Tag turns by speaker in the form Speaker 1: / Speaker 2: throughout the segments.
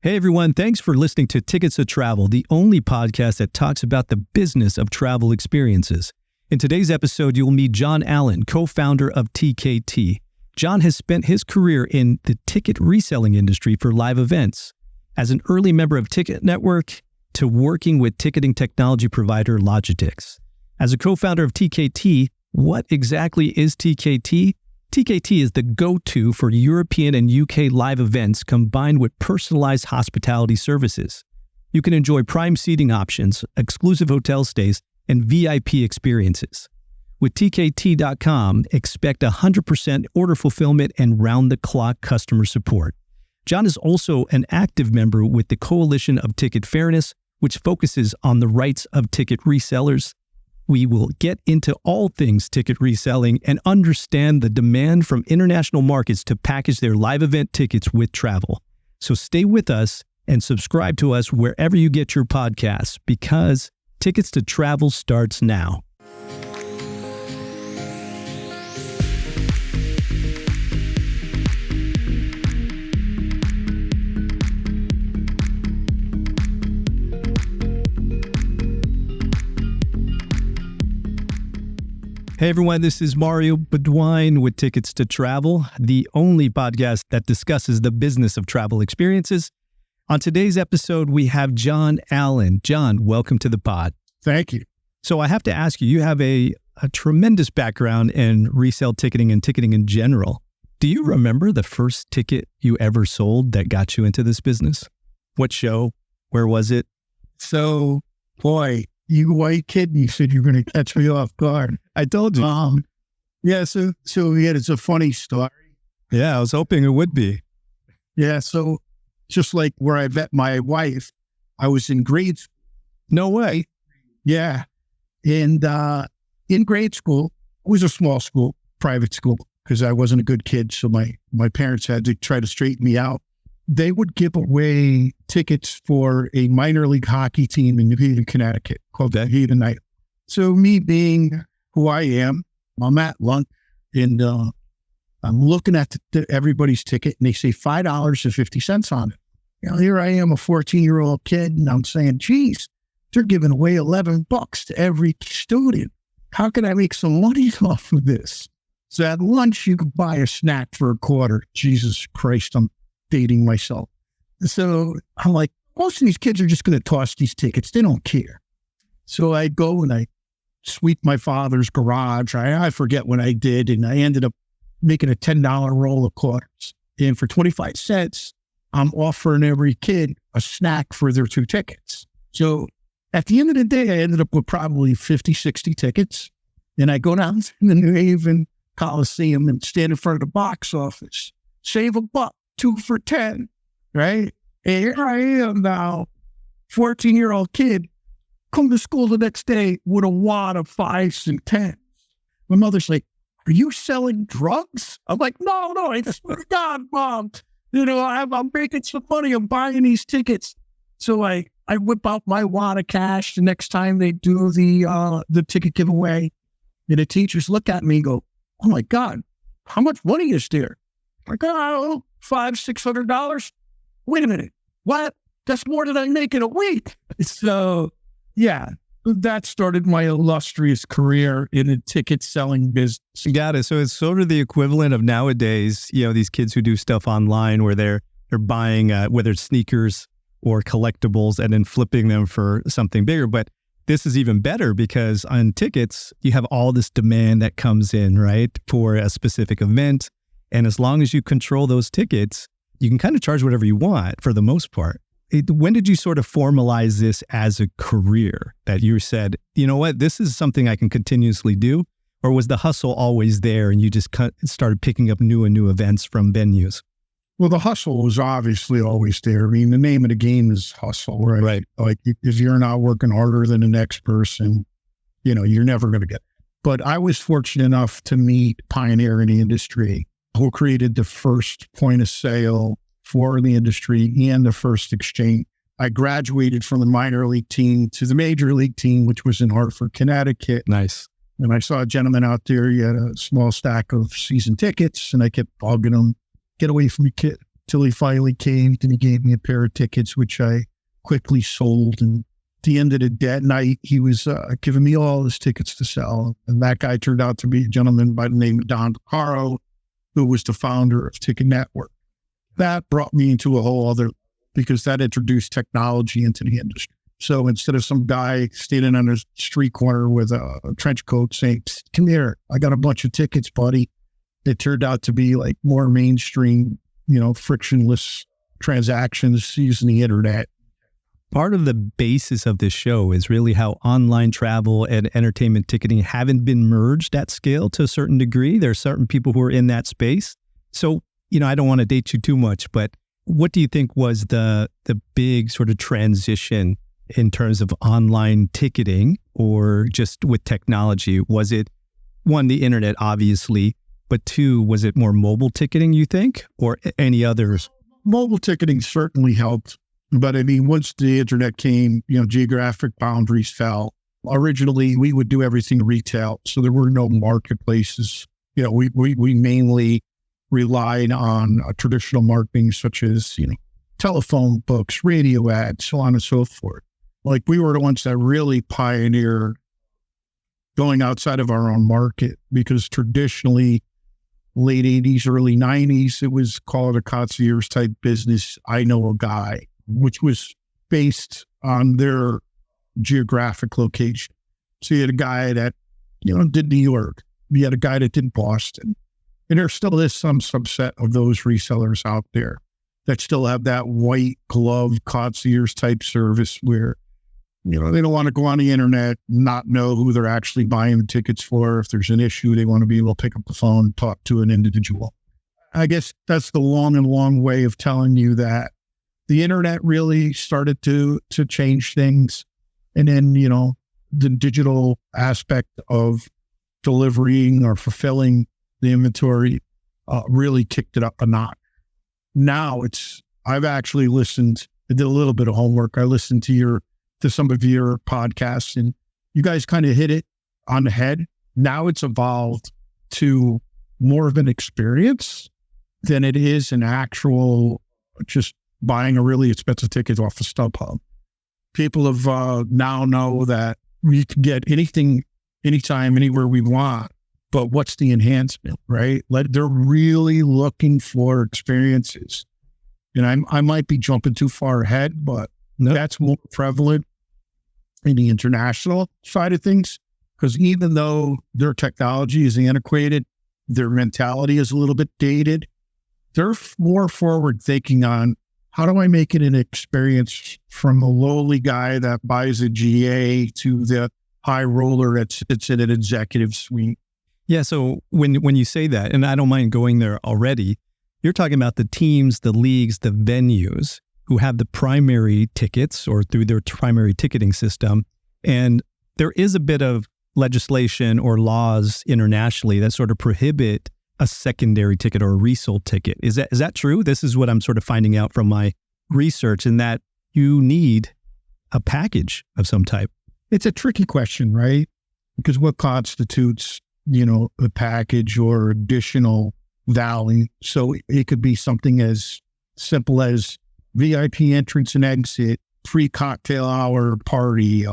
Speaker 1: Hey everyone, thanks for listening to Tickets to Travel, the only podcast that talks about the business of travel experiences. In today's episode, you'll meet Jon Allen, co-founder of TKT. Jon has spent his career in the ticket reselling industry for live events, as an early member of Ticket Network to working with ticketing technology provider Logitech. As a co-founder of TKT, what exactly is TKT? TKT is the go-to for European and UK live events combined with personalized hospitality services. You can enjoy prime seating options, exclusive hotel stays, and VIP experiences. With TKT.com, expect 100% order fulfillment and round-the-clock customer support. Jon is also an active member with the Coalition of Ticket Fairness, which focuses on the rights of ticket resellers. We will get into all things ticket reselling and understand the demand from international markets to package their live event tickets with travel. So stay with us and subscribe to us wherever you get your podcasts, because Tickets to Travel starts now. Hey everyone, this is Mario Bedwine with Tickets to Travel, the only podcast that discusses the business of travel experiences. On today's episode, we have Jon Allen. Jon, welcome to the pod.
Speaker 2: Thank you.
Speaker 1: So I have to ask you, you have a tremendous background in resale ticketing and ticketing in general. Do you remember the first ticket you ever sold that got you into this business? What show? Where was it?
Speaker 2: So, boy, you white kid, you said you were going to catch me off guard.
Speaker 1: I told you.
Speaker 2: It's a funny story.
Speaker 1: Yeah, I was hoping it would be.
Speaker 2: Yeah, so just like where I met my wife, I was in grade school.
Speaker 1: No way.
Speaker 2: Yeah. And in grade school, it was a small school, private school, because I wasn't a good kid. So my parents had to try to straighten me out. They would give away tickets for a minor league hockey team in New Haven, Connecticut called the Haven Knights. So me being who I am, I'm at lunch and I'm looking at everybody's ticket and they say $5.50 on it. You know, here I am, a 14-year-old kid, and I'm saying, geez, they're giving away $11 to every student. How can I make some money off of this? So at lunch, you could buy a snack for $0.25. Jesus Christ, I'm dating myself. So I'm like, most of these kids are just going to toss these tickets. They don't care. So I go and I sweep my father's garage. I forget what I did. And I ended up making a $10 roll of quarters. And for 25 cents, I'm offering every kid a snack for their 2 tickets. So at the end of the day, I ended up with probably 50, 60 tickets. And I go down to the New Haven Coliseum and stand in front of the box office, save $1. 2 for 10, right? And here I am now, 14-year-old kid, come to school the next day with a wad of 5s and 10s. My mother's like, are you selling drugs? I'm like, no, I swear to God, Mom, I'm making some money. I'm buying these tickets. So I whip out my wad of cash the next time they do the ticket giveaway. And the teachers look at me and go, oh my God, how much money is there? Like, oh, $500-$600. Wait a minute. What? That's more than I make in a week. So, yeah, that started my illustrious career in the ticket selling business.
Speaker 1: Got it. So it's sort of the equivalent of nowadays, these kids who do stuff online where they're buying, whether it's sneakers or collectibles and then flipping them for something bigger. But this is even better because on tickets, you have all this demand that comes in, right, for a specific event. And as long as you control those tickets, you can kind of charge whatever you want for the most part. When did you sort of formalize this as a career that you said, you know what, this is something I can continuously do? Or was the hustle always there and you just started picking up new and new events from venues?
Speaker 2: Well, the hustle was obviously always there. I mean, the name of the game is hustle, right?
Speaker 1: Right.
Speaker 2: Like if you're not working harder than the next person, you're never going to get it. But I was fortunate enough to meet pioneer in the industry who created the first point of sale for the industry and the first exchange. I graduated from the minor league team to the major league team, which was in Hartford, Connecticut.
Speaker 1: Nice.
Speaker 2: And I saw a gentleman out there, he had a small stack of season tickets, and I kept bugging him, get away from me, kid. till he finally came and he gave me a pair of tickets, which I quickly sold. And at the end of that night, he was giving me all his tickets to sell. And that guy turned out to be a gentleman by the name of Jon A, who was the founder of Ticket Network. That brought me into a whole other, because that introduced technology into the industry. So instead of some guy standing on a street corner with a trench coat saying, "Come here, I got a bunch of tickets, buddy," it turned out to be like more mainstream, frictionless transactions using the internet.
Speaker 1: Part of the basis of this show is really how online travel and entertainment ticketing haven't been merged at scale to a certain degree. There are certain people who are in that space. So, I don't want to date you too much, but what do you think was the big sort of transition in terms of online ticketing or just with technology? Was it, one, the internet, obviously, but two, was it more mobile ticketing, you think, or any others?
Speaker 2: Mobile ticketing certainly helped. But I mean, once the internet came, geographic boundaries fell. Originally, we would do everything retail, so there were no marketplaces. We mainly relied on traditional marketing, such as, telephone books, radio ads, so on and so forth. Like, we were the ones that really pioneered going outside of our own market, because traditionally, late 80s, early 90s, it was called a concierge type business. I know a guy, which was based on their geographic location. So you had a guy that, did New York. You had a guy that did Boston. And there still is some subset of those resellers out there that still have that white glove concierge type service where, they don't want to go on the internet, not know who they're actually buying the tickets for. If there's an issue, they want to be able to pick up the phone and talk to an individual. I guess that's the long way of telling you that the internet really started to change things. And then, the digital aspect of delivering or fulfilling the inventory really kicked it up a notch. Now I've actually listened, I did a little bit of homework. I listened to some of your podcasts, and you guys kind of hit it on the head. Now it's evolved to more of an experience than it is an actual just buying a really expensive ticket off of StubHub. People have now know that we can get anything, anytime, anywhere we want, but what's the enhancement, right? They're really looking for experiences. And I might be jumping too far ahead, but that's more prevalent in the international side of things, because even though their technology is antiquated, their mentality is a little bit dated, they're more forward thinking on, how do I make it an experience from the lowly guy that buys a GA to the high roller that sits in an executive suite?
Speaker 1: Yeah. So when you say that, and I don't mind going there already, you're talking about the teams, the leagues, the venues who have the primary tickets or through their primary ticketing system. And there is a bit of legislation or laws internationally that sort of prohibit a secondary ticket or a resold ticket. Is that true? This is what I'm sort of finding out from my research, in that you need a package of some type.
Speaker 2: It's a tricky question, right? Because what constitutes, a package or additional value? So it could be something as simple as VIP entrance and exit, free cocktail hour party,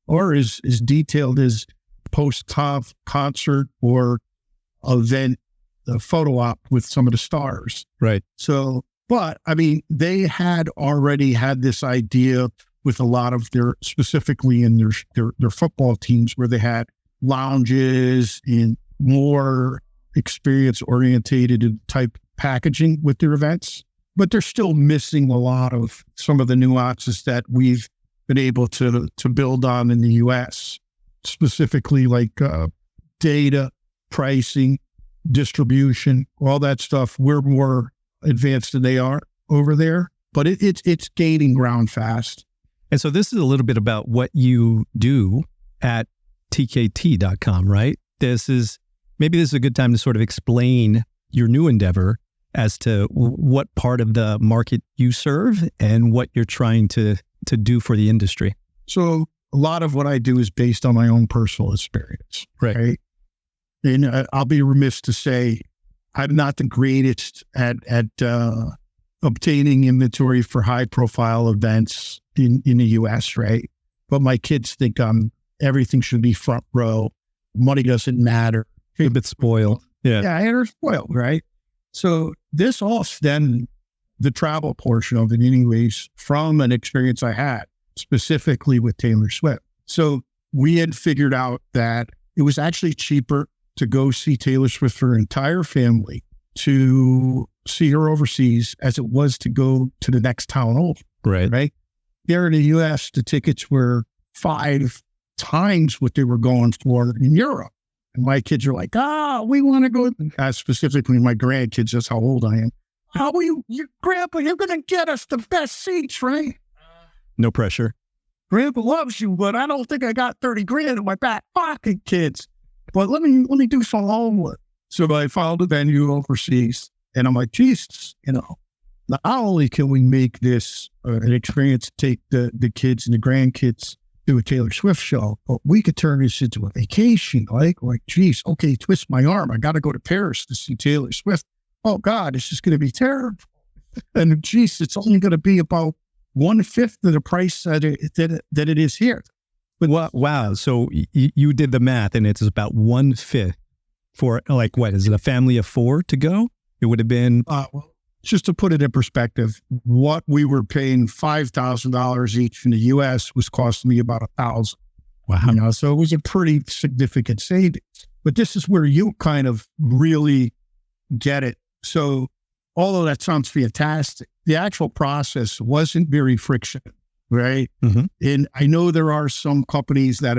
Speaker 2: or as detailed as post-concert or event, the photo op with some of the stars.
Speaker 1: Right.
Speaker 2: So, but I mean, they had already had this idea with a lot of specifically in their football teams, where they had lounges and more experience orientated type packaging with their events, but they're still missing a lot of some of the nuances that we've been able to build on in the US, specifically like data, pricing, distribution, all that stuff. We're more advanced than they are over there, but it's gaining ground fast.
Speaker 1: And so this is a little bit about what you do at tkt.com, right? Maybe this is a good time to sort of explain your new endeavor as to what part of the market you serve and what you're trying to do for the industry.
Speaker 2: So a lot of what I do is based on my own personal experience, right? And I'll be remiss to say I'm not the greatest at obtaining inventory for high profile events in the US, right? But my kids think everything should be front row. Money doesn't matter.
Speaker 1: A bit spoiled. Yeah.
Speaker 2: Yeah, they're spoiled, right? So this all stemmed, the travel portion of it anyways, from an experience I had specifically with Taylor Swift. So we had figured out that it was actually cheaper to go see Taylor Swift for her entire family, to see her overseas, as it was to go to the next town over. Right. Here in the US, the tickets were 5 times what they were going for in Europe. And my kids are like, we want to go. Specifically, my grandkids, that's how old I am. How are you, your grandpa, you're going to get us the best seats, right?
Speaker 1: No pressure.
Speaker 2: Grandpa loves you, but I don't think I got 30 grand in my back pocket, kids. But let me do some homework. So I found a venue overseas, and I'm like, Jesus, not only can we make this an experience to take the kids and the grandkids to a Taylor Swift show, but we could turn this into a vacation. Like, geez, okay, twist my arm. I got to go to Paris to see Taylor Swift. Oh God, it's just going to be terrible. And geez, it's only going to be about 1/5 of the price that it is here.
Speaker 1: But wow. So you did the math, and it's about 1/5 for is it a family of 4 to go? It would have been.
Speaker 2: Just to put it in perspective, what we were paying $5,000 each in the US was costing me about $1,000.
Speaker 1: Wow.
Speaker 2: So it was a pretty significant savings. But this is where you kind of really get it. So although that sounds fantastic, the actual process wasn't very frictional, right?
Speaker 1: Mm-hmm.
Speaker 2: And I know there are some companies that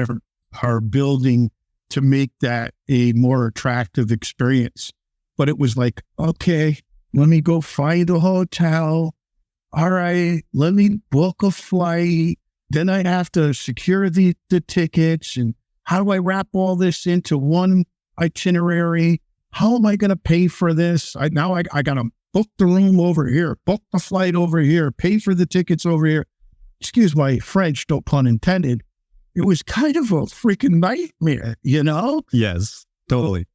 Speaker 2: are building to make that a more attractive experience. But it was like, okay, let me go find a hotel. All right, let me book a flight. Then I have to secure the tickets. And how do I wrap all this into one itinerary? How am I going to pay for this? I got to book the room over here, book the flight over here, pay for the tickets over here. Excuse my French, no pun intended. It was kind of a freaking nightmare,
Speaker 1: Yes, totally.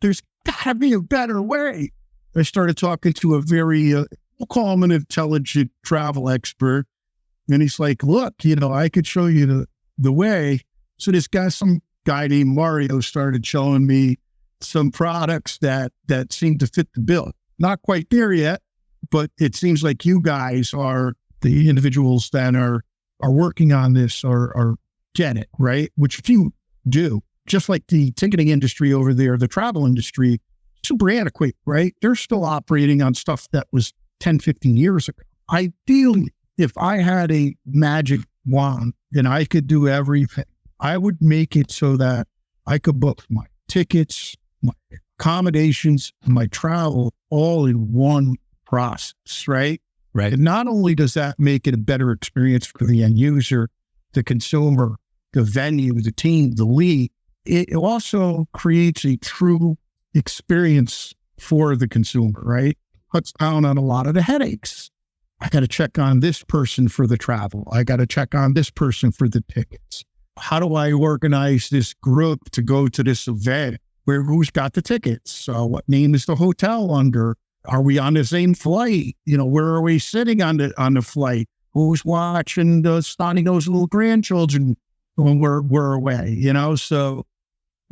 Speaker 2: There's got to be a better way. I started talking to a very, we'll call him an intelligent travel expert. And he's like, look, I could show you the way. So some guy named Mario started showing me some products that seemed to fit the bill. Not quite there yet, but it seems like you guys are the individuals that are working on this or get it, right? Which few do. Just like the ticketing industry over there, the travel industry, super antiquated, right? They're still operating on stuff that was 10, 15 years ago. Ideally, if I had a magic wand and I could do everything, I would make it so that I could book my tickets, my accommodations, my travel all in one process, right?
Speaker 1: Right.
Speaker 2: And not only does that make it a better experience for the end user, the consumer, the venue, the team, the lead, it also creates a true experience for the consumer, right? Cuts down on a lot of the headaches. I got to check on this person for the travel. I got to check on this person for the tickets. How do I organize this group to go to this event? Who's got the tickets? What name is the hotel under? Are we on the same flight? Where are we sitting on the flight? Who's watching the snotty nosed little grandchildren when we're away? So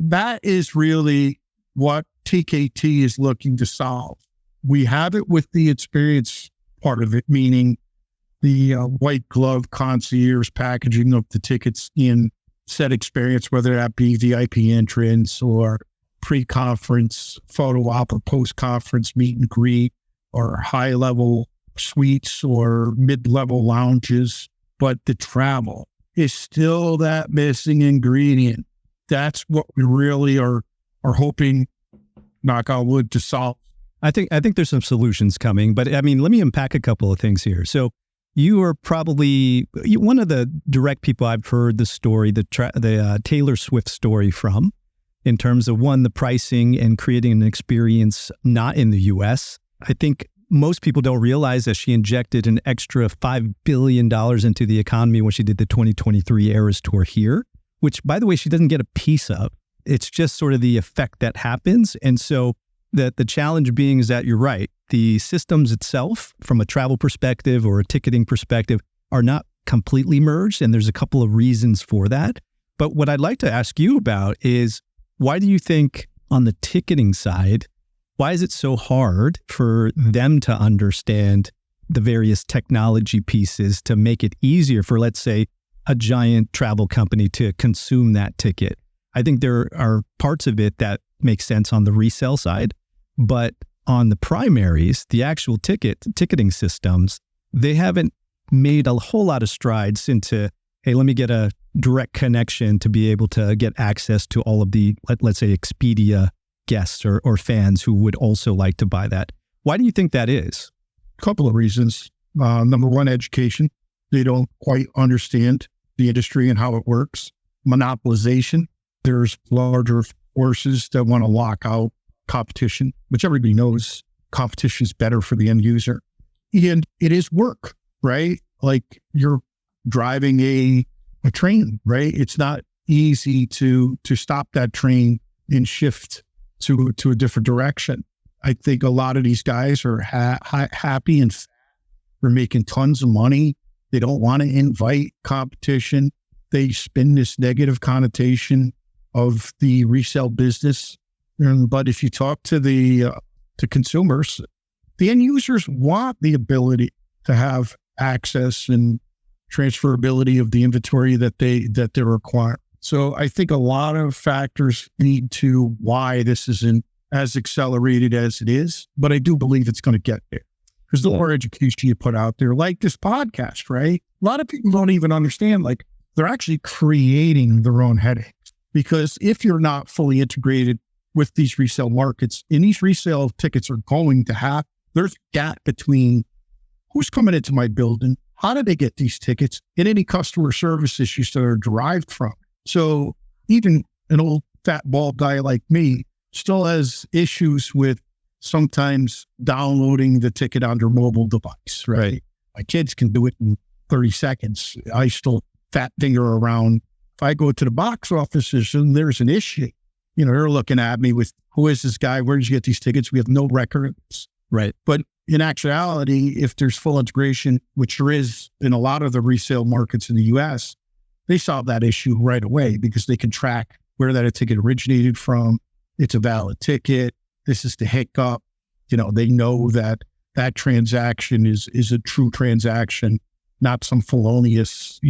Speaker 2: that is really what TKT is looking to solve. We have it with the experience part of it, meaning the white glove concierge packaging of the tickets in said experience, whether that be VIP entrance or pre-conference photo op or post-conference meet and greet or high-level suites or mid-level lounges. But the travel is still that missing ingredient. That's what we really are hoping, knock on wood, to solve.
Speaker 1: I think there's some solutions coming, but let me unpack a couple of things here. So you are probably one of the direct people I've heard the story, the Taylor Swift story from, in terms of the pricing and creating an experience not in the US. I think most people don't realize that she injected an extra $5 billion into the economy when she did the 2023 Eras Tour here, which, by the way, she doesn't get a piece of. It's just sort of the effect that happens. And so that the challenge being is that you're right. The systems itself, from a travel perspective or a ticketing perspective, are not completely merged. And there's a couple of reasons for that. But what I'd like to ask you about is, why do you think on the ticketing side, why is it so hard for them to understand the various technology pieces to make it easier for, let's say, a giant travel company to consume that ticket? I think there are parts of it that make sense on the resale side, but on the primaries, the actual ticketing systems, they haven't made a whole lot of strides into, hey, let me get a direct connection to be able to get access to all of the, let's say, Expedia guests or fans who would also like to buy that. Why do you think that is?
Speaker 2: A couple of reasons. Number one, education. They don't quite understand the industry and how it works. Monopolization. There's larger forces that want to lock out competition, which everybody knows competition is better for the end user. And it is work, right? Like you're driving a train, right? It's not easy to stop that train and shift to a different direction. I think a lot of these guys are happy and they're making tons of money. They don't want to invite competition. They spin this negative connotation of the resale business. But if you talk to to consumers, the end users want the ability to have access and transferability of the inventory that they require. So I think a lot of factors lead to why this isn't as accelerated as it is, but I do believe it's going to get there. Because the more education you put out there, like this podcast, right? A lot of people don't even understand, like they're actually creating their own headaches. Because if you're not fully integrated with these resale markets, and these resale tickets are going to have, there's a gap between who's coming into my building, how did they get these tickets, and any customer service issues that are derived from. So even an old fat bald guy like me still has issues with sometimes downloading the ticket on their mobile device, right? My kids can do it in 30 seconds. I still fat finger around. If I go to the box offices and there's an issue, they're looking at me with, who is this guy? Where did you get these tickets? We have no records.
Speaker 1: Right.
Speaker 2: But in actuality, if there's full integration, which there is in a lot of the resale markets in the US, they solve that issue right away because they can track where that ticket originated from. It's a valid ticket. This is the hiccup. They know that transaction is a true transaction, not some felonious,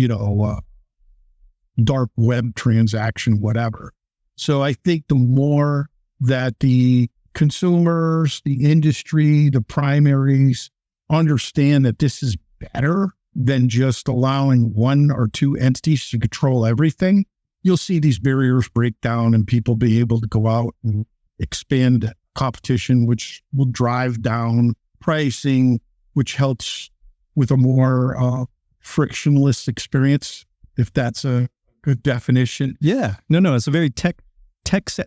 Speaker 2: dark web transaction, whatever. So I think the more that the consumers, the industry, the primaries understand that this is better than just allowing one or two entities to control everything, you'll see these barriers break down and people be able to go out and expand competition, which will drive down pricing, which helps with a more frictionless experience, if that's a good definition.
Speaker 1: Yeah. No, it's a very tech.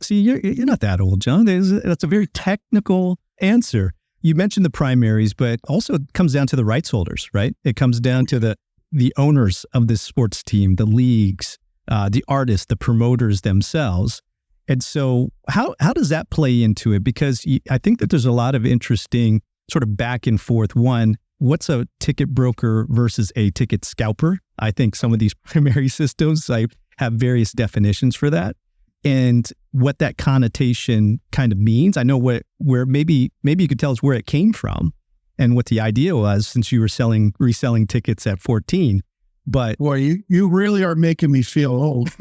Speaker 1: See, you're not that old, Jon. That's a very technical answer. You mentioned the primaries, but also it comes down to the rights holders, right? It comes down to the owners of this sports team, the leagues, the artists, the promoters themselves. And so how does that play into it? Because I think that there's a lot of interesting sort of back and forth. One, what's a ticket broker versus a ticket scalper? I think some of these primary systems have various definitions for that. And what that connotation kind of means. I know where maybe you could tell us where it came from and what the idea was, since you were reselling tickets at 14. But
Speaker 2: boy, you really are making me feel old.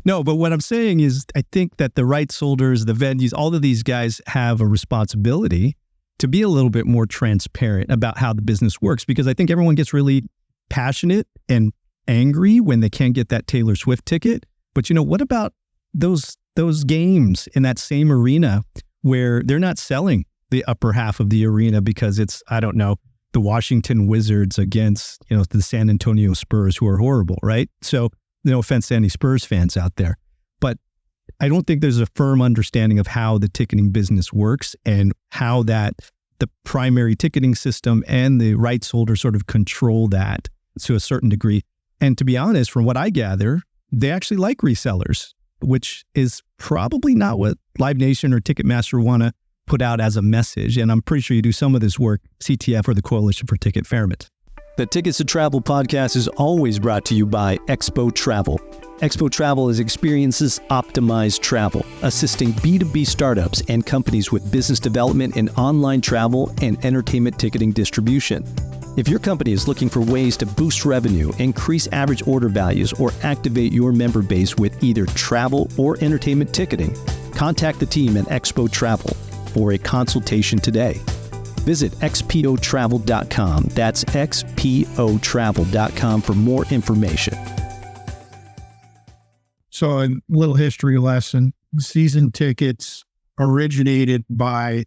Speaker 1: No, but what I'm saying is I think that the rights holders, the venues, all of these guys have a responsibility to be a little bit more transparent about how the business works, because I think everyone gets really passionate and angry when they can't get that Taylor Swift ticket. But what about those games in that same arena where they're not selling the upper half of the arena because it's, I don't know, the Washington Wizards against, the San Antonio Spurs, who are horrible, right? So no offense to any Spurs fans out there, but I don't think there's a firm understanding of how the ticketing business works and how that the primary ticketing system and the rights holder sort of control that to a certain degree. And to be honest, from what I gather, they actually like resellers, which is probably not what Live Nation or Ticketmaster want to put out as a message. And I'm pretty sure you do some of this work, CTF or the Coalition for Ticket Fairness. The Tickets to Travel podcast is always brought to you by Expo Travel. Expo Travel is experiences optimized travel, assisting B2B startups and companies with business development in online travel and entertainment ticketing distribution. If your company is looking for ways to boost revenue, increase average order values, or activate your member base with either travel or entertainment ticketing, contact the team at Expo Travel for a consultation today. Visit xpotravel.com. That's xpotravel.com for more information.
Speaker 2: So a little history lesson. Season tickets originated by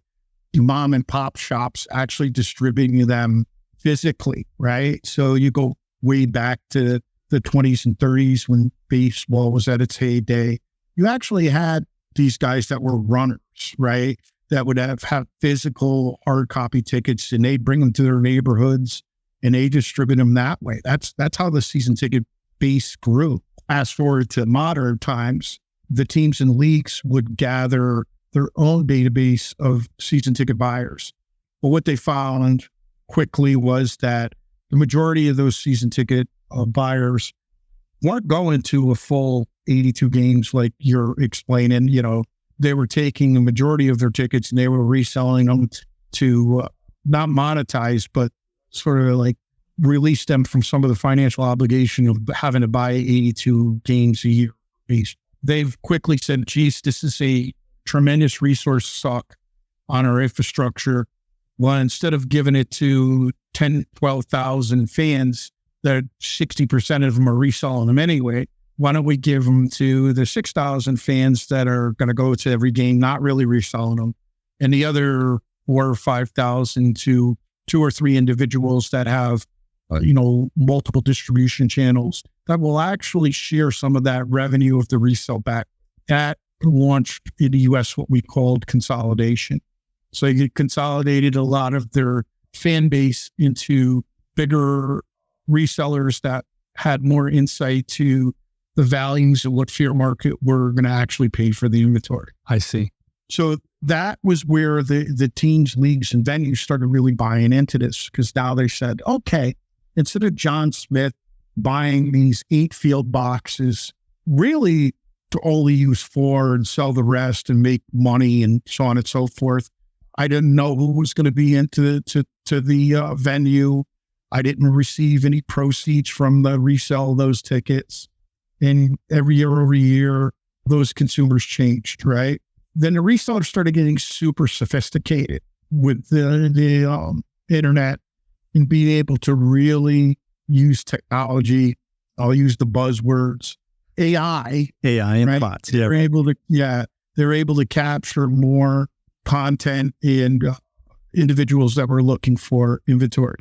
Speaker 2: mom and pop shops actually distributing them physically, right? So you go way back to the 20s and 30s when baseball was at its heyday. You actually had these guys that were runners, right? That would have physical hard copy tickets, and they'd bring them to their neighborhoods and they distribute them that way. That's how the season ticket base grew. Fast forward to modern times, the teams and leagues would gather their own database of season ticket buyers. But what they found quickly was that the majority of those season ticket buyers weren't going to a full 82 games like you're explaining. You know, they were taking the majority of their tickets and they were reselling them to not monetize, but sort of like release them from some of the financial obligation of having to buy 82 games a year. They've quickly said, geez, this is a tremendous resource suck on our infrastructure. Well, instead of giving it to 10, 12,000 fans, that 60% of them are reselling them anyway, why don't we give them to the 6,000 fans that are going to go to every game, not really reselling them, and the other 4,000 or 5,000 to 2 or 3 individuals that have multiple distribution channels that will actually share some of that revenue of the resale back. That launched in the U.S. what we called consolidation. So you consolidated a lot of their fan base into bigger resellers that had more insight to the values of what fair market were going to actually pay for the inventory.
Speaker 1: I see.
Speaker 2: So that was where the teams, leagues, and venues started really buying into this, because now they said, okay, instead of John Smith buying these 8 field boxes, really to only use 4 and sell the rest and make money and so on and so forth, I didn't know who was going to be into the venue. I didn't receive any proceeds from the resale of those tickets. And every year, those consumers changed, right? Then the resellers started getting super sophisticated with the internet and being able to really use technology. I'll use the buzzwords, AI
Speaker 1: and
Speaker 2: right?
Speaker 1: bots. Yeah.
Speaker 2: They're able to capture more content and individuals that were looking for inventory.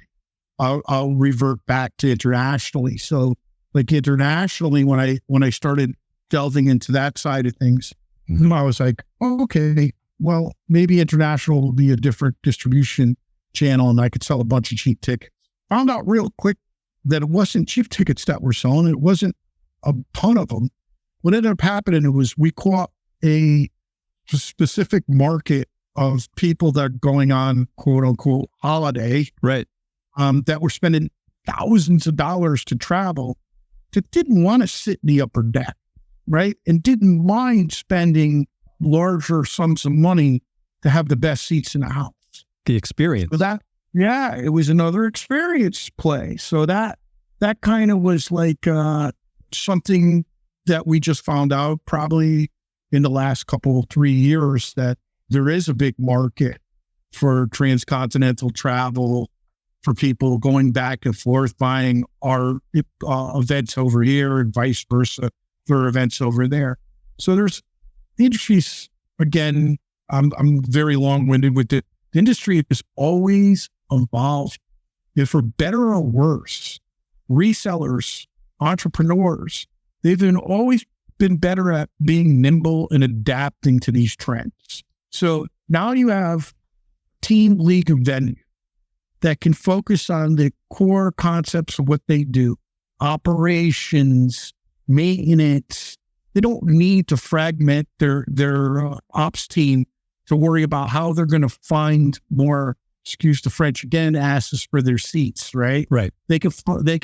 Speaker 2: I'll revert back to internationally. So like internationally, when I started delving into that side of things, I was like, oh, okay, well, maybe international will be a different distribution channel and I could sell a bunch of cheap tickets. Found out real quick that it wasn't cheap tickets that were selling. It wasn't a ton of them. What ended up happening was we caught a specific market of people that are going on quote unquote holiday,
Speaker 1: right?
Speaker 2: That were spending thousands of dollars to travel, that didn't want to sit in the upper deck, right? And didn't mind spending larger sums of money to have the best seats in the house.
Speaker 1: The experience.
Speaker 2: So it was another experience play. So that kind of was like something that we just found out probably in the last 3 years, that there is a big market for transcontinental travel, for people going back and forth, buying our events over here and vice versa for events over there. So there's the industry's, again, I'm very long-winded with it. The industry is always evolved. If for better or worse, resellers, entrepreneurs, they've always been better at being nimble and adapting to these trends. So now you have team, league, and venue that can focus on the core concepts of what they do, operations, maintenance. They don't need to fragment their ops team to worry about how they're going to find more, excuse the French again, asses for their seats, right?
Speaker 1: Right.
Speaker 2: They can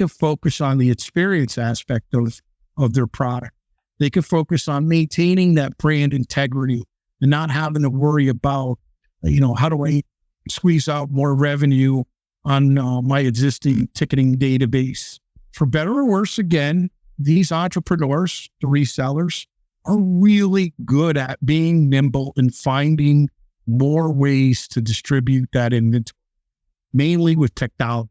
Speaker 2: focus on the experience aspect of their product. They can focus on maintaining that brand integrity and not having to worry about, how do I squeeze out more revenue on my existing ticketing database. For better or worse, again, these entrepreneurs, the resellers, are really good at being nimble and finding more ways to distribute that inventory, mainly with technology.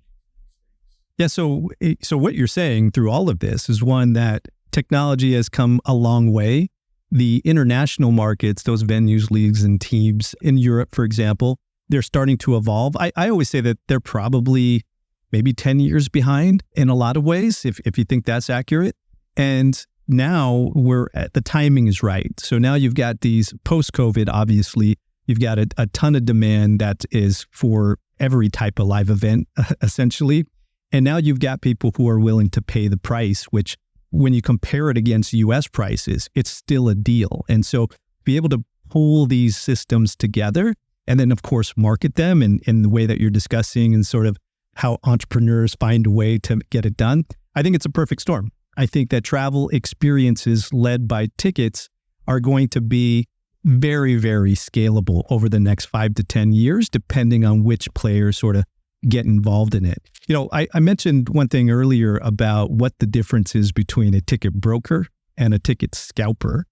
Speaker 1: Yeah. So what you're saying through all of this is one, that technology has come a long way. The international markets, those venues, leagues, and teams in Europe, for example, they're starting to evolve. I always say that they're probably maybe 10 years behind in a lot of ways, if you think that's accurate. And now the timing is right. So now you've got these post-COVID, obviously, you've got a ton of demand that is for every type of live event, essentially. And now you've got people who are willing to pay the price, which when you compare it against US prices, it's still a deal. And so be able to pull these systems together and then, of course, market them in the way that you're discussing and sort of how entrepreneurs find a way to get it done. I think it's a perfect storm. I think that travel experiences led by tickets are going to be very, very scalable over the next 5 to 10 years, depending on which players sort of get involved in it. I mentioned one thing earlier about what the difference is between a ticket broker and a ticket scalper.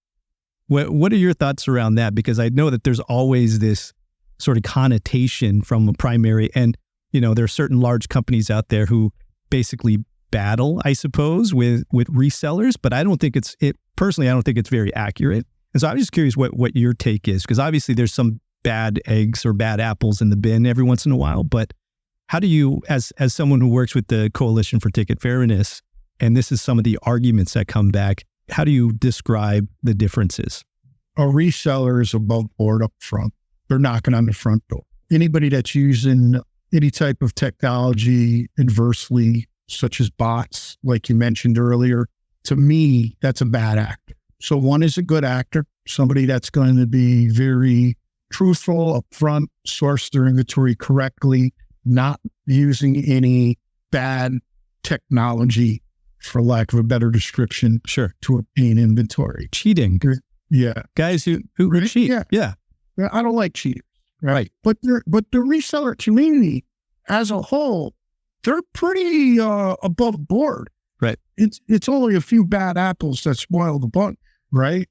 Speaker 1: What are your thoughts around that? Because I know that there's always this sort of connotation from a primary, and there are certain large companies out there who basically battle, I suppose, with resellers, but I don't think it's very accurate. And so I'm just curious what your take is, because obviously there's some bad eggs or bad apples in the bin every once in a while, but how do you, as someone who works with the Coalition for Ticket Fairness, and this is some of the arguments that come back, how do you describe the differences?
Speaker 2: A reseller is above board up front. They're knocking on the front door. Anybody that's using any type of technology adversely, such as bots, like you mentioned earlier, to me, that's a bad actor. So one is a good actor, somebody that's going to be very truthful, upfront, source their inventory correctly, not using any bad technology, for lack of a better description,
Speaker 1: sure,
Speaker 2: to obtain inventory.
Speaker 1: Cheating.
Speaker 2: Yeah.
Speaker 1: Guys who cheat. Yeah.
Speaker 2: I don't like cheaters. Right. But the reseller community as a whole, they're pretty above board.
Speaker 1: Right.
Speaker 2: It's only a few bad apples that spoil the bunch, right?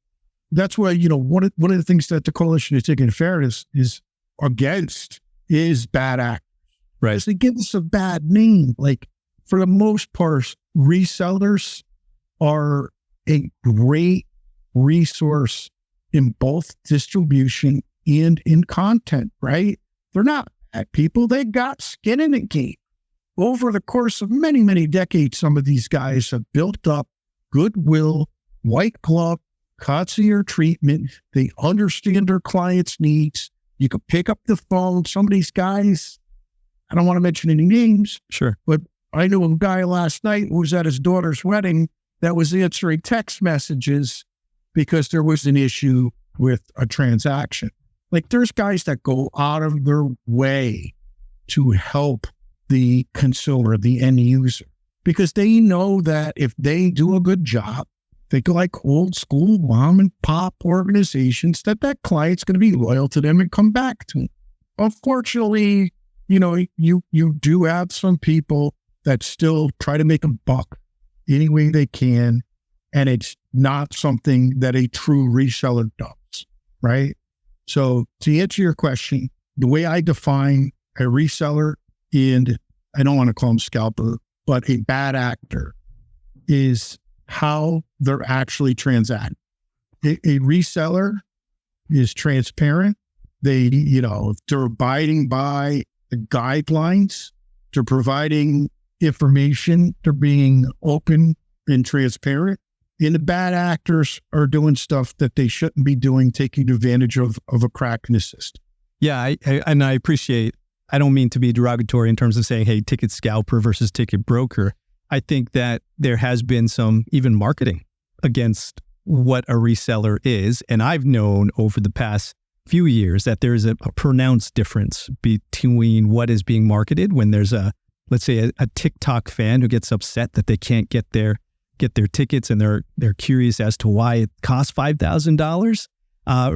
Speaker 2: That's why, one of the things that the Coalition of Ticket Fairness is against is bad actors.
Speaker 1: Right.
Speaker 2: Because they give us a bad name. Like, for the most part, resellers are a great resource in both distribution and in content, right? They're not bad people. They got skin in the game. Over the course of many, many decades, some of these guys have built up goodwill, white glove, concierge treatment. They understand their clients' needs. You can pick up the phone. Some of these guys, I don't want to mention any names.
Speaker 1: Sure.
Speaker 2: But I knew a guy last night who was at his daughter's wedding that was answering text messages because there was an issue with a transaction. Like, there's guys that go out of their way to help the consumer, the end user, because they know that if they do a good job, think like old school mom and pop organizations, that client's going to be loyal to them and come back to them. Unfortunately, you do have some people that still try to make a buck any way they can, and it's not something that a true reseller does, right? So to answer your question, the way I define a reseller, and I don't want to call them scalper, but a bad actor, is how they're actually transacting. A reseller is transparent. They're abiding by the guidelines. They're providing information. They're being open and transparent. And the bad actors are doing stuff that they shouldn't be doing, taking advantage of a crack in the system.
Speaker 1: Yeah, I appreciate, I don't mean to be derogatory in terms of saying, hey, ticket scalper versus ticket broker. I think that there has been some even marketing against what a reseller is. And I've known over the past few years that there's a pronounced difference between what is being marketed when there's let's say a TikTok fan who gets upset that they can't get their tickets and they're curious as to why it costs $5,000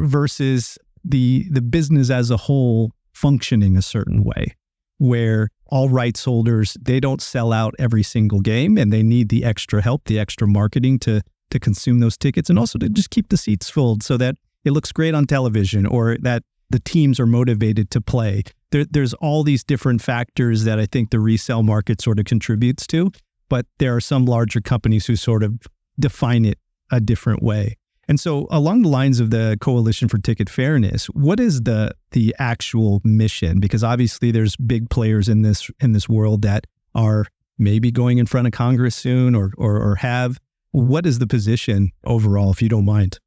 Speaker 1: versus the business as a whole functioning a certain way, where all rights holders, they don't sell out every single game and they need the extra help, the extra marketing to consume those tickets and also to just keep the seats filled so that it looks great on television or that the teams are motivated to play. There's all these different factors that I think the resale market sort of contributes to, but there are some larger companies who sort of define it a different way. And so along the lines of the Coalition for Ticket Fairness, what is the actual mission? Because obviously there's big players in this world that are maybe going in front of Congress soon or have. What is the position overall, if you don't mind?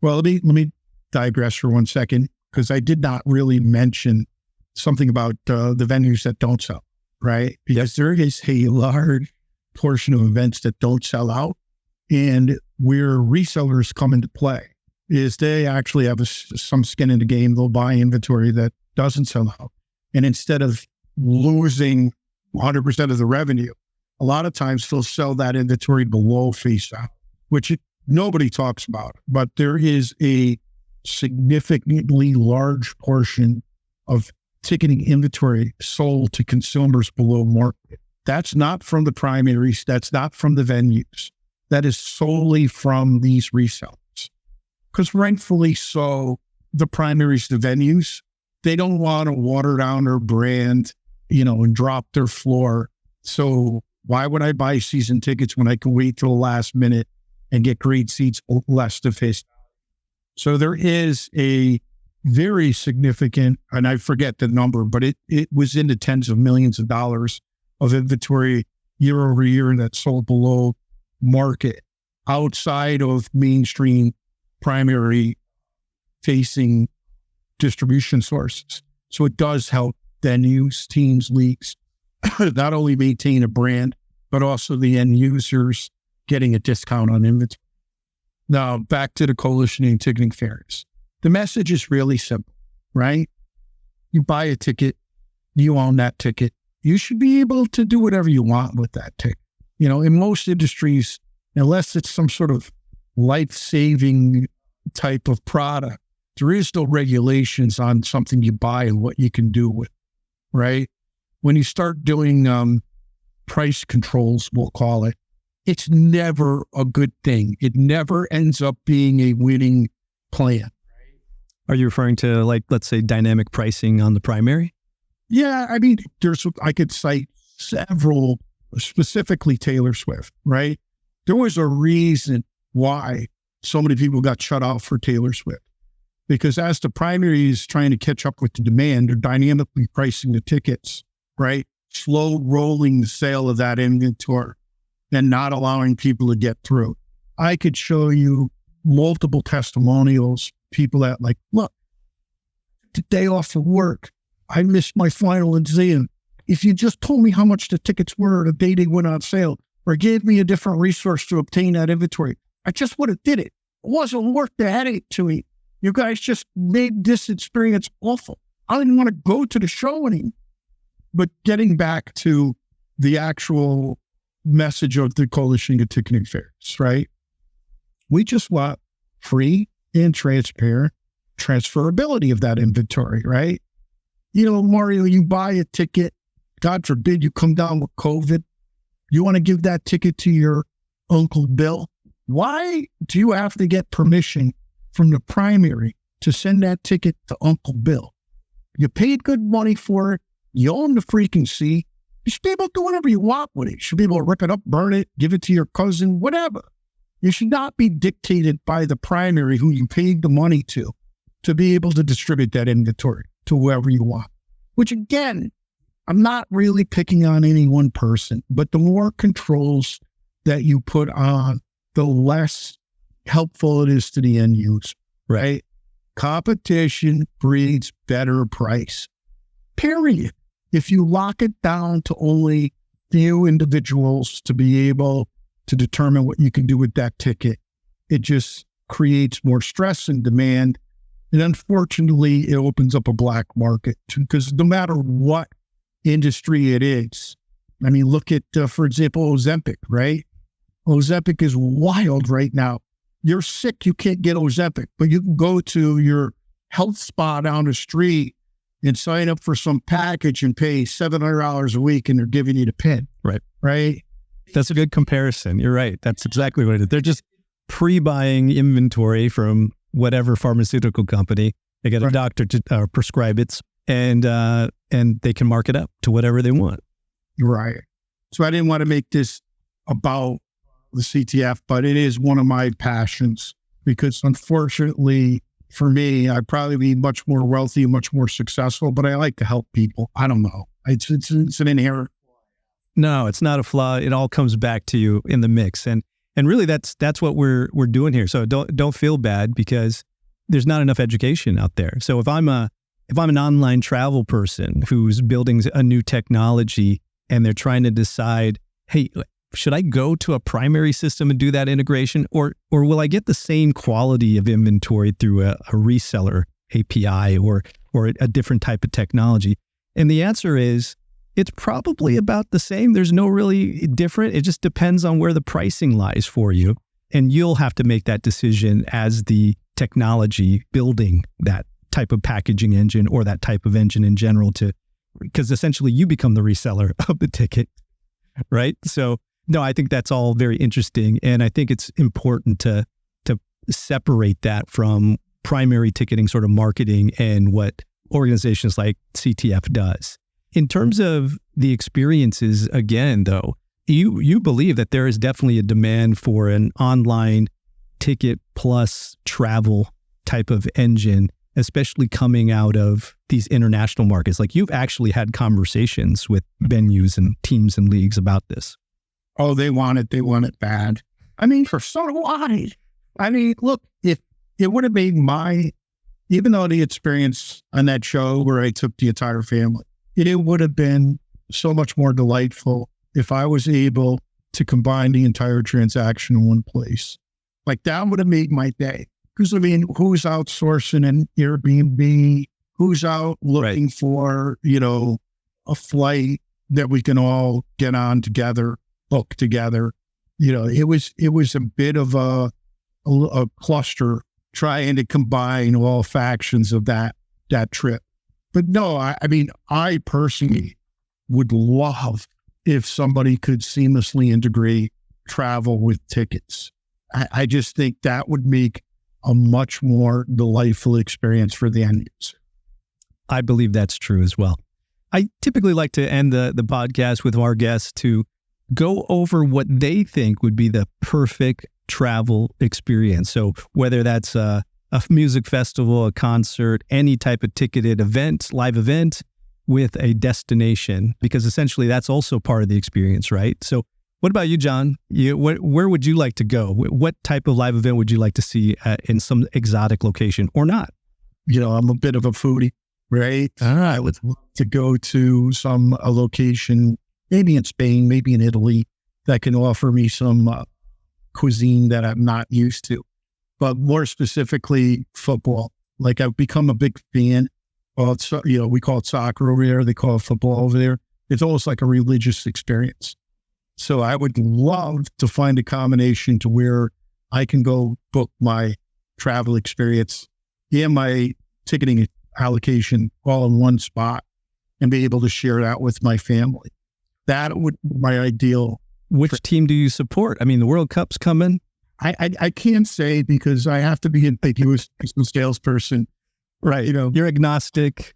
Speaker 2: Well, let me digress for 1 second, because I did not really mention something about the venues that don't sell, right? Because there is a large portion of events that don't sell out, and where resellers come into play is they actually have some skin in the game. They'll buy inventory that doesn't sell out, and instead of losing 100% of the revenue, a lot of times they'll sell that inventory below face value, which nobody talks about. But there is a significantly large portion of ticketing inventory sold to consumers below market. That's not from the primaries. That's not from the venues. That is solely from these resellers. Because rightfully so, the primaries, the venues, they don't want to water down their brand, and drop their floor. So why would I buy season tickets when I can wait till the last minute and get great seats less to face? So there is a very significant, and I forget the number, but it was in the tens of millions of dollars of inventory year over year that sold below market outside of mainstream primary facing distribution sources. So it does help venues, teams, leagues, not only maintain a brand, but also the end users getting a discount on inventory. Now, back to the Coalition and Ticketing Fairness. The message is really simple, right? You buy a ticket, you own that ticket. You should be able to do whatever you want with that ticket. In most industries, unless it's some sort of life-saving type of product, there is no regulations on something you buy and what you can do with it, right? When you start doing price controls, we'll call it, it's never a good thing. It never ends up being a winning plan.
Speaker 1: Are you referring to, let's say, dynamic pricing on the primary?
Speaker 2: Yeah, I mean, I could cite several, specifically Taylor Swift, right? There was a reason why so many people got shut out for Taylor Swift. Because as the primary is trying to catch up with the demand, they're dynamically pricing the tickets, right? Slow rolling the sale of that inventory and not allowing people to get through. I could show you multiple testimonials, people that look, the day off of work, I missed my final exam. If you just told me how much the tickets were the day they went on sale or gave me a different resource to obtain that inventory, I just would have did it. It wasn't worth the headache to me. You guys just made this experience awful. I didn't want to go to the show anymore. But getting back to the actual message of the Coalition of Ticketing Fairness, right? We just want free and transparent transferability of that inventory, right? Mario, you buy a ticket, God forbid you come down with COVID. You want to give that ticket to your Uncle Bill. Why do you have to get permission from the primary to send that ticket to Uncle Bill? You paid good money for it. You own the freaking seat. You should be able to do whatever you want with it. You should be able to rip it up, burn it, give it to your cousin, whatever. You should not be dictated by the primary who you paid the money to be able to distribute that inventory to whoever you want. Which again, I'm not really picking on any one person, but the more controls that you put on, the less helpful it is to the end user, right? Competition breeds better price, period. If you lock it down to only few individuals to be able to determine what you can do with that ticket, it just creates more stress and demand. And unfortunately, it opens up a black market because no matter what industry it is, I mean, look at, for example, Ozempic, right? Ozempic is wild right now. You're sick, you can't get Ozempic, but you can go to your health spa down the street and sign up for some package and pay $700 a week, and they're giving you the pin.
Speaker 1: Right.
Speaker 2: Right.
Speaker 1: That's a good comparison. You're right. That's exactly what it is. They're just pre-buying inventory from whatever pharmaceutical company. They get a doctor to prescribe it, and they can mark it up to whatever they want.
Speaker 2: Right. So I didn't want to make this about the CTF, but it is one of my passions because unfortunately for me, I'd probably be much more wealthy, much more successful, but I like to help people. I don't know. It's an inherent.
Speaker 1: No, it's not a flaw. It all comes back to you in the mix. And really that's what we're doing here. So don't feel bad because there's not enough education out there. So if I'm an online travel person who's building a new technology and they're trying to decide, hey, should I go to a primary system and do that integration, or will I get the same quality of inventory through a reseller API or a different type of technology? And the answer is it's probably about the same. There's no really different. It just depends on where the pricing lies for you. And you'll have to make that decision as the technology building that type of packaging engine or that type of engine in general because essentially you become the reseller of the ticket, right? So no, I think that's all very interesting. And I think it's important to separate that from primary ticketing sort of marketing and what organizations like CTF does. In terms of the experiences, again, though, you believe that there is definitely a demand for an online ticket plus travel type of engine, especially coming out of these international markets. Like you've actually had conversations with venues and teams and leagues about this.
Speaker 2: Oh, they want it. They want it bad. I mean, so do I. I mean, look, if it would have made even though the experience on that show where I took the entire family, it would have been so much more delightful if I was able to combine the entire transaction in one place. Like that would have made my day. Because I mean, who's outsourcing an Airbnb? Who's out looking for, a flight that we can all get on together, book together? It was a bit of a cluster trying to combine all factions of that trip. But no, I mean, I personally would love if somebody could seamlessly integrate travel with tickets. I just think that would make a much more delightful experience for the end user.
Speaker 1: I believe that's true as well. I typically like to end the podcast with our guests to go over what they think would be the perfect travel experience. So whether that's a music festival, a concert, any type of ticketed event, live event with a destination, because essentially that's also part of the experience, right? So what about you, Jon? Where would you like to go? What type of live event would you like to see in some exotic location or not?
Speaker 2: I'm a bit of a foodie, right? I would love to go to a location, maybe in Spain, maybe in Italy, that can offer me some cuisine that I'm not used to. But more specifically, football. Like I've become a big fan. Well, we call it soccer over there. They call it football over there. It's almost like a religious experience. So I would love to find a combination to where I can go book my travel experience and my ticketing allocation all in one spot and be able to share that with my family. That would be my ideal.
Speaker 1: Which team do you support? I mean, the World Cup's coming.
Speaker 2: I can't say because I have to be ambiguous as a salesperson.
Speaker 1: Right. You're agnostic,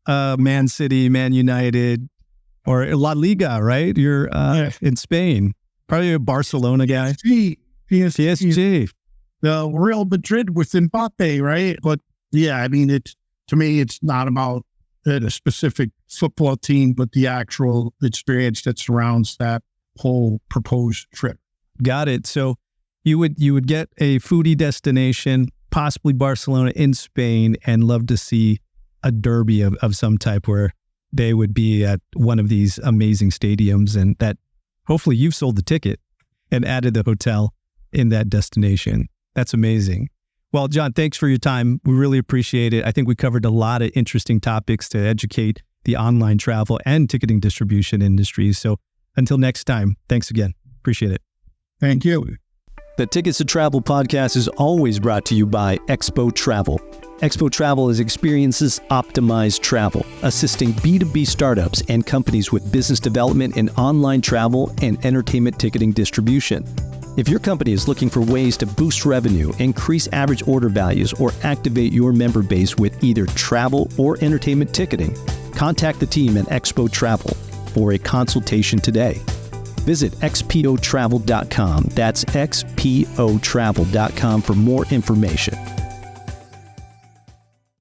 Speaker 1: Man City, Man United, or La Liga, right? You're in Spain. Probably a Barcelona guy. PSG.
Speaker 2: The Real Madrid with Mbappe, right? But yeah, I mean, to me, it's not about a specific football team, but the actual experience that surrounds that whole proposed trip.
Speaker 1: Got it. So you would get a foodie destination, possibly Barcelona in Spain, and love to see a derby of some type where they would be at one of these amazing stadiums, and that hopefully you've sold the ticket and added the hotel in that destination. That's amazing. Well, Jon, thanks for your time. We really appreciate it. I think we covered a lot of interesting topics to educate the online travel and ticketing distribution industries. So until next time, thanks again. Appreciate it.
Speaker 2: Thank you.
Speaker 1: The Tickets to Travel podcast is always brought to you by Expo Travel. Expo Travel is experiences optimized travel, assisting B2B startups and companies with business development in online travel and entertainment ticketing distribution. If your company is looking for ways to boost revenue, increase average order values, or activate your member base with either travel or entertainment ticketing, contact the team at Expo Travel for a consultation today. Visit xpotravel.com. That's xpotravel.com for more information.